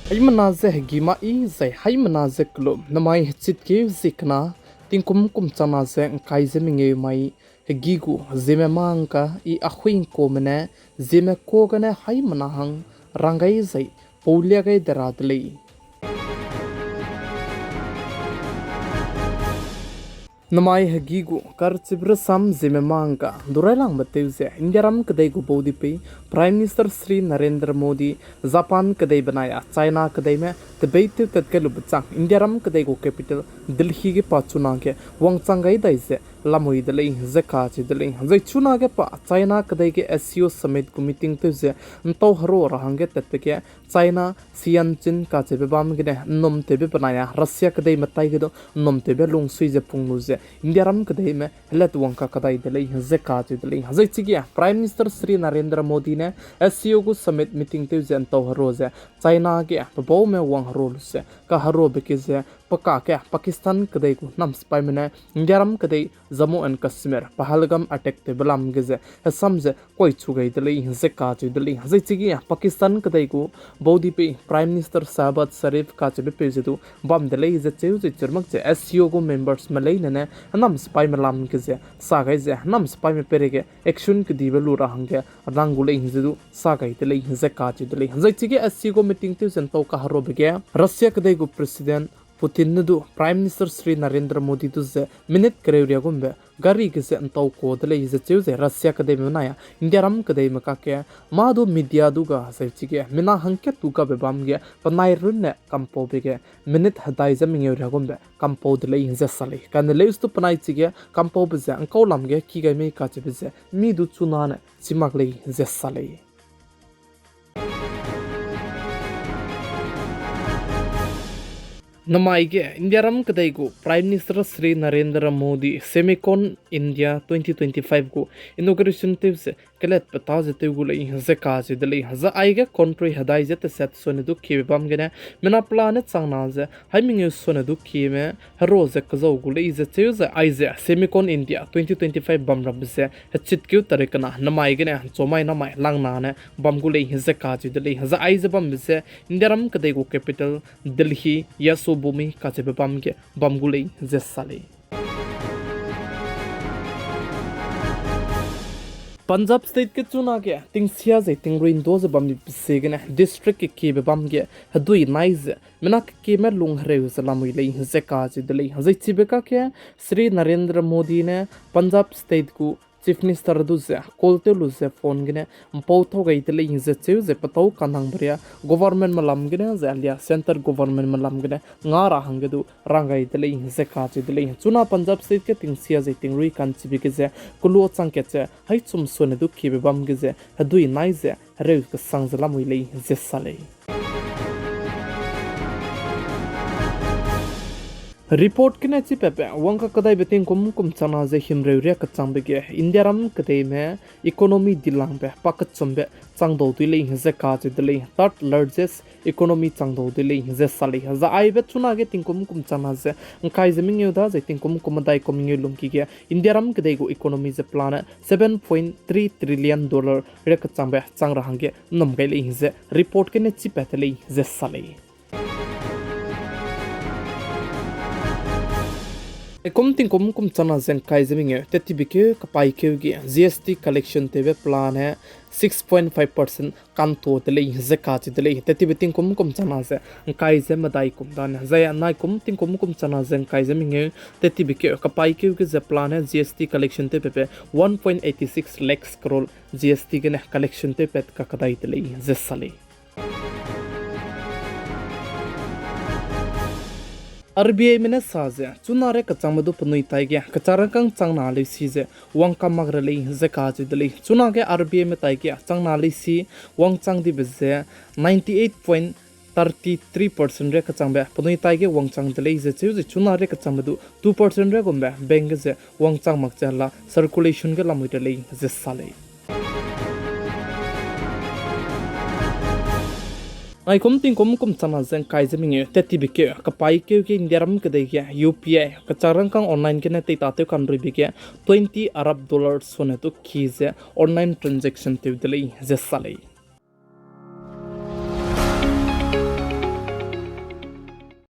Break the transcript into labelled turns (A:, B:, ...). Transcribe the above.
A: Hai manaze gima I zai hai manaze klo namai chit ke zikna tingkum kum chana ze kai zeminge mai gigu zememanka I ahuin ko mene zeme ko gane hai manahang rangai zai paulia gai daradlei namai hagigu kar chibra sam zememanka durailang bateuze indiaram kadai gu bodi pe prime minister Sri Narendra Modi Japan kadai banaya China kadai me debate tatkalu bachang indiaram kadai gu capital Delhi ge pachuna ke wangchangai daise lamoi dalai zaka chi dalai zai chuna ge pa China kadai ge SCO summit gu meeting te je nto haro rahange tatke China Sianchin ka chebe bam ge nom tebe banaya Russia kadai matai ge do nom tebe lung sui je punglu je indiaram kadai me let wangka kadai dalai zaka chi dalai zai chi prime minister Sri Narendra Modi ne SCO gu summit meeting te je nto haro je China ge bo me wang haro se ka haro be ke je paka ke Pakistan kadai gu nam spy mena indiaram kadai Jammu and Kashmir Pahalgam attack te balam geze samje koi chugai dalai zaka chi dalai zai chi Pakistan kadai gu bodi pe prime minister Shahbaz Sharif ka chebe pe jedu bam dalai je cheu je churmak je SCO gu members malai ne nam spy malam geze sagai je nam spy me perege action ke dibelu rahange rangulai jedu sagai dalai zaka chi dalai zai chi SCO gu meeting te jento ka haro bege Russia kadai gu president Putin nadu Prime Minister Sri Narendra Modi tu ze minute kereuria gumbe gari ke se antau ko dele ze cheuze Russia kadai menaya India ram kadai maka ke madu media du ga sai chige mina hanke tu ka be bam ge panai runne kampo be ge minute hadai ze mingeuria gumbe kampo dele ze sale kan le ustu panai chige kampo be ze ankau lam ge ki ga me ka che be ze mi du chuna ne chimak le ze sale Namaige Indiaram kadai gu Prime Minister Sri Narendra Modi Semicon India 2025 gu inauguration tevse kelet pataz tevgu lai zaka je dali za aiga country hadai je te set sone du khibam gene mena planet sangna je haiming sone du khime hero je kazau gu lai je teuze aize Semicon India 2025 bam rab se chit kyu tarekana namaige ne chomai namai langna ne bam gu lai zaka je dali za aize bam se Indiaram kadai gu capital Delhi yaso bumi kachebe bamge bamgulei zessale Punjab state ke chuna ke tingsia je tingrin doze bam segene district ke be bamge hadui naize menak ke me lung hreu salamui lei zeka je delei hazai chibeka ke Sri Narendra Modi ne Punjab state ku Chief Minister duze kolte luze phone gine mpotho gai tele inze cheu je patau kanang bria government malam gine zalia center government malam gine ngara hangedu rangai tele inze ka che tele chuna Punjab state ke tingsia je tingri kan chibi ke je kulo changke che hai chum sone du khibe bam ge je hadui nai je re ka sangzala muilei je sale Report kena ci pepe wangka kadai beting kum chana je himreuria ka changbege indiaram kadai me economy dilang be pakat chombe changdo tile je ka che dile third largest economy changdo tile je sali za ai be chuna ge tingkum chana je kai zeming yoda je tingkum dai koming lumki ge indiaram kadai go economy je plan $7.3 trillion re ka changbe changra hange nomgai le je report kene ci petele je sali kum chana zen kai zeminge tetibike kapai keugi GST collection tebe plan hai 6.5% kanto tele zaka chi tele tetibiting kum chana ze kai ze madai kum dan zaya nai kum chana zen kai zeminge tetibike kapai keugi ze plan hai GST collection tebe 1.86 lakhs crore GST ge collection tebe ka kadai tele ze sale RBI mena saze chunare kachangmadu punui taige kacharangkang changna le si je wangka magrale zaka je dele chunage RBI me taige changna le si wangchang di beze 98.33% re kachangbe punui taige wangchang dele je che chunare kachangmadu 2% re gombe bank je wangchang makchala circulation ge lamite le je sale ai kum chana zen kai zeminge tetibike kapai ke indiaram kadai ke UPI kacharang kang online ke na te tate kan ribike $20 Arab sone to khize online transaction te dele je sale